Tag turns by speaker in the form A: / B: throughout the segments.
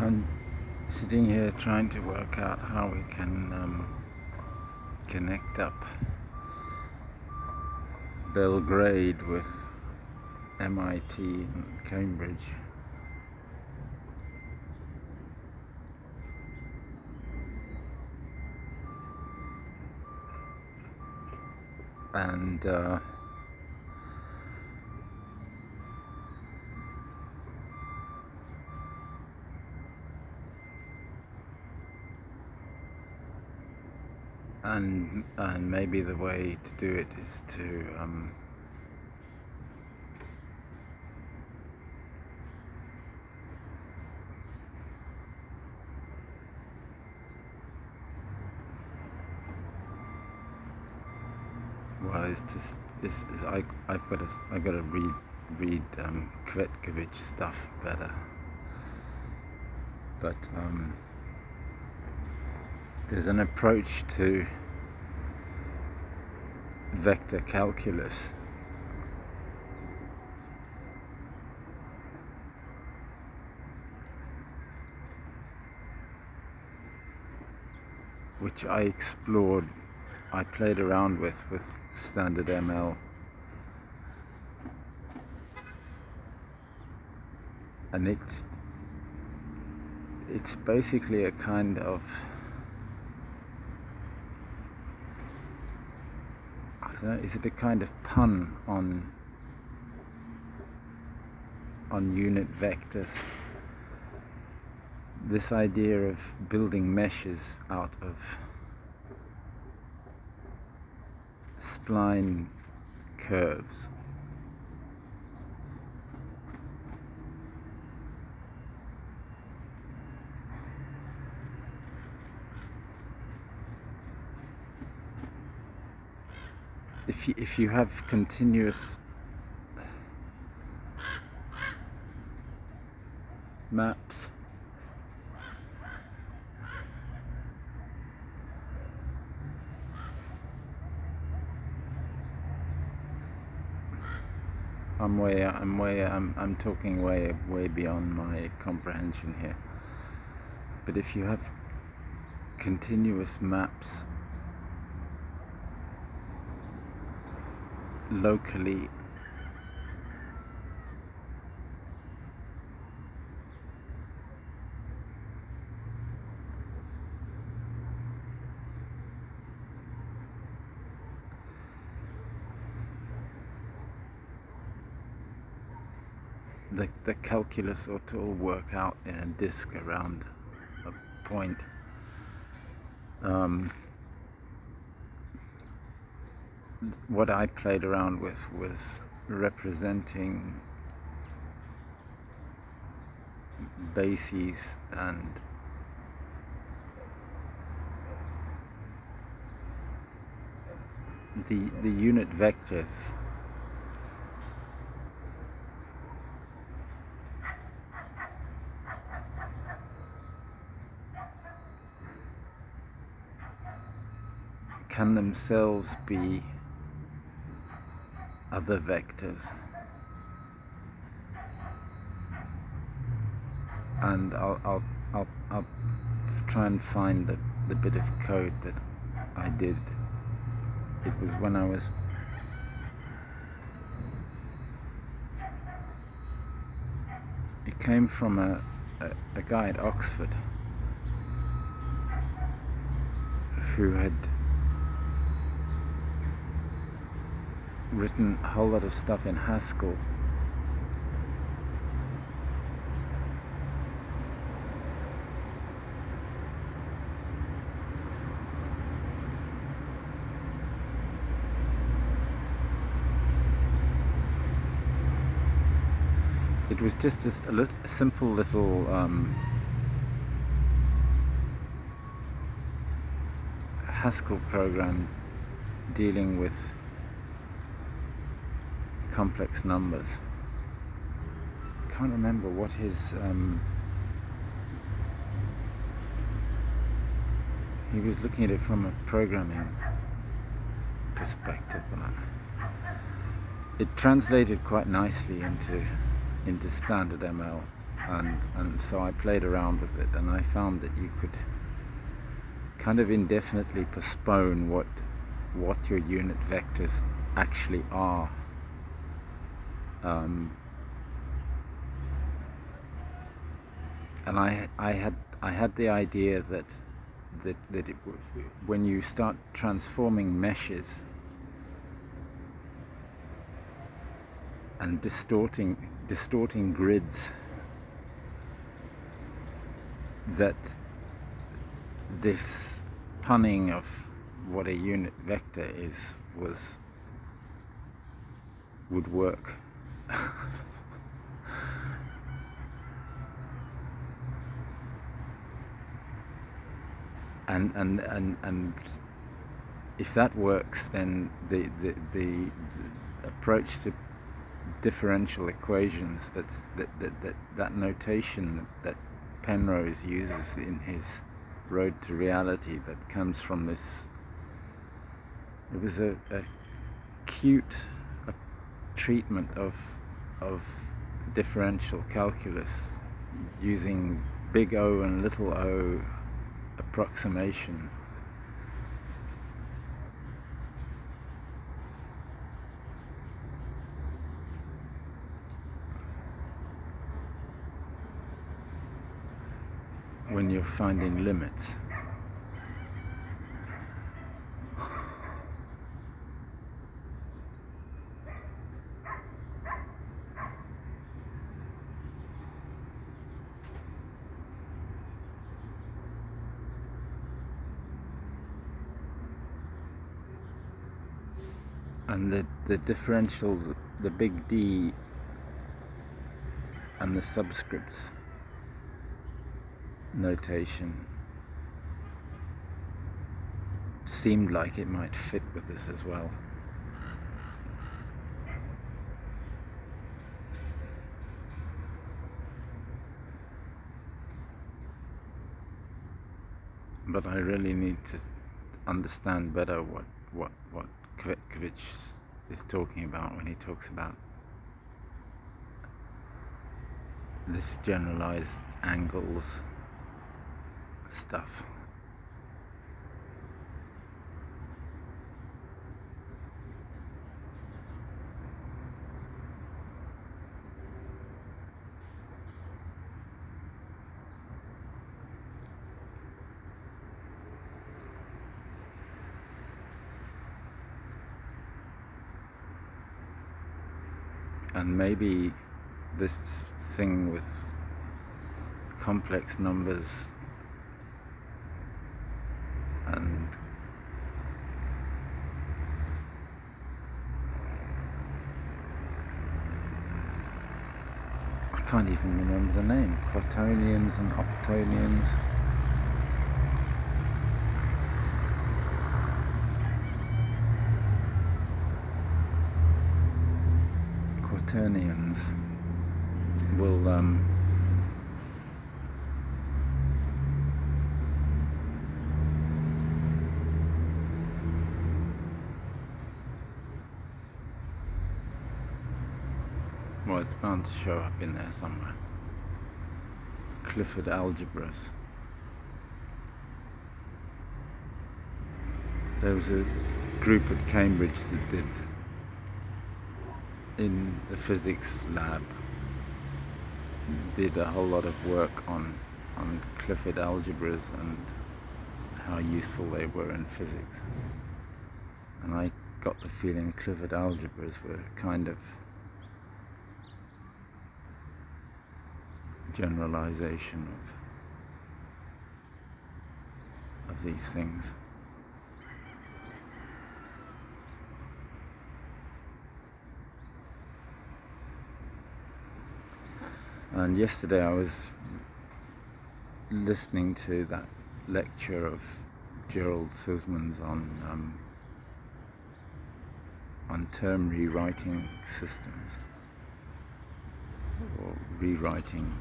A: I'm sitting here trying to work out how we can connect up Belgrade with MIT and Cambridge. And maybe the way to do it is to I've got to read Kvetkovich stuff better, but there's an approach to vector calculus which I explored. I played around with standard ML, and it's basically a kind of, I don't know, is it a kind of pun on unit vectors? This idea of building meshes out of spline curves. If you have continuous maps, I'm talking way beyond my comprehension here. But if you have continuous maps locally, the calculus ought to all work out in a disk around a point. What I played around with was representing bases and the unit vectors can themselves be other vectors, and I'll try and find the bit of code that I did. It was when I was it came from a guy at Oxford who had written a whole lot of stuff in Haskell. It was just a simple little Haskell program dealing with complex numbers. I can't remember what his he was looking at it from a programming perspective, but it translated quite nicely into standard ML. and so I played around with it, and I found that you could kind of indefinitely postpone what your unit vectors actually are. And I had the idea that when you start transforming meshes and distorting grids, that this punning of what a unit vector is would work. and if that works, then the approach to differential equations, that notation that Penrose uses in his Road to Reality, that comes from this, it was a cute treatment of differential calculus using big O and little o approximation. When you're finding limits. And the differential, the big D and the subscripts notation seemed like it might fit with this as well. But I really need to understand better what Kvetkovich is talking about when he talks about this generalized angles stuff. And maybe this thing with complex numbers and I can't even remember the name, quaternions and octonions. Quaternions will well, it's bound to show up in there somewhere. Clifford algebras. There was a group at Cambridge that did, in the physics lab, did a whole lot of work on Clifford algebras and how useful they were in physics. And I got the feeling Clifford algebras were kind of generalization of these things. And yesterday I was listening to that lecture of Gerald Sussman's on term rewriting systems, or rewriting,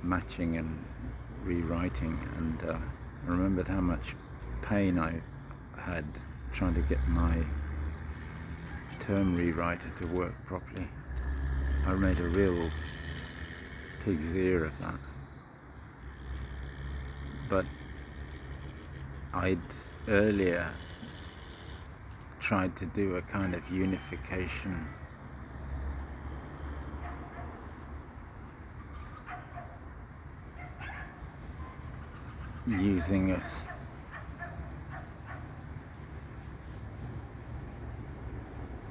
A: matching and rewriting, and I remembered how much pain I had trying to get my term rewriter to work properly. I made a real pig's ear of that. But I'd earlier tried to do a kind of unification using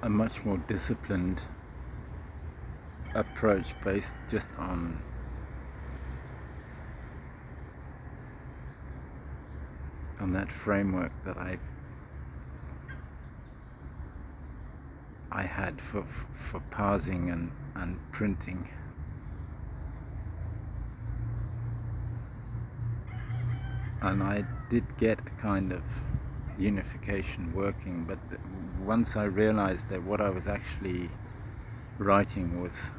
A: a much more disciplined approach based just on that framework that I had for parsing and printing. And I did get a kind of unification working, but once I realized that what I was actually writing was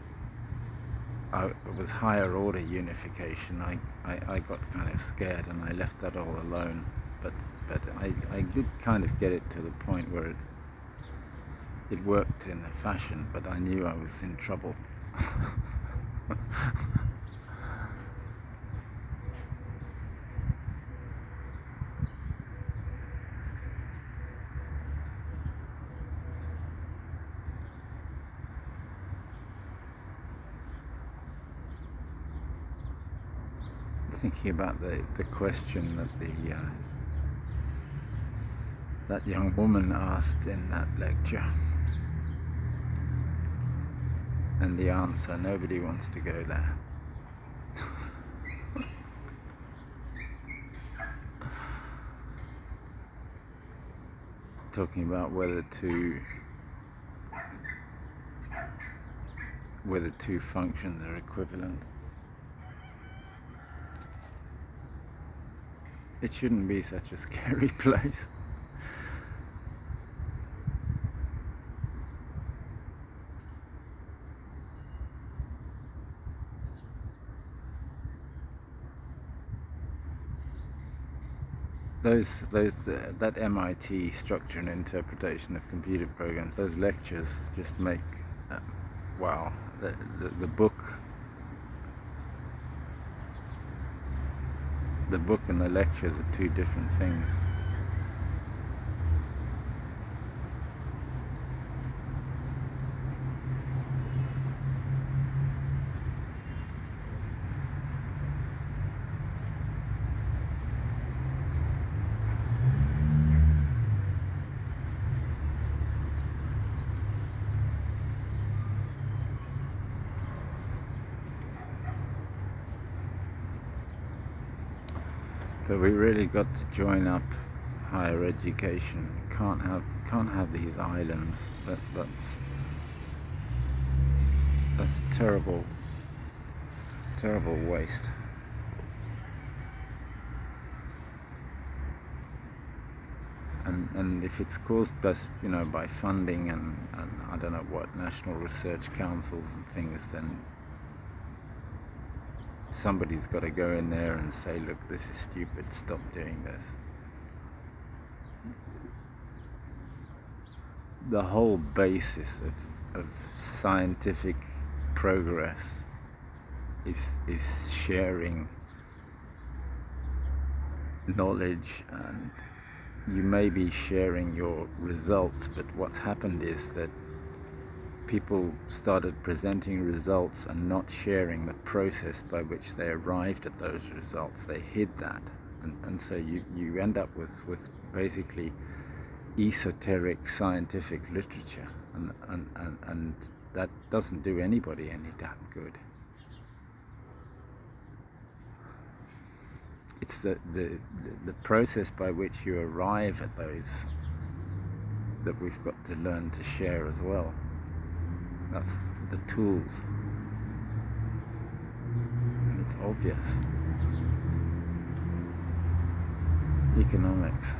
A: higher order unification, I got kind of scared and I left that all alone. But I did kind of get it to the point where it worked in a fashion, but I knew I was in trouble. Thinking about the question that that young woman asked in that lecture, and the answer, nobody wants to go there. Talking about whether two functions are equivalent. It shouldn't be such a scary place. That MIT Structure and Interpretation of Computer Programs, those lectures just make wow. The book and the lectures are two different things. But we really got to join up higher education. Can't have these islands. That's a terrible waste. And if it's caused by funding and I don't know what, national research councils and things, then somebody's got to go in there and say, look, this is stupid, stop doing this. The whole basis of scientific progress is sharing knowledge, and you may be sharing your results, but what's happened is that people started presenting results and not sharing the process by which they arrived at those results. They hid that, and so you end up with basically esoteric scientific literature, and that doesn't do anybody any damn good. It's the process by which you arrive at those that we've got to learn to share as well. That's the tools. And it's obvious. Economics.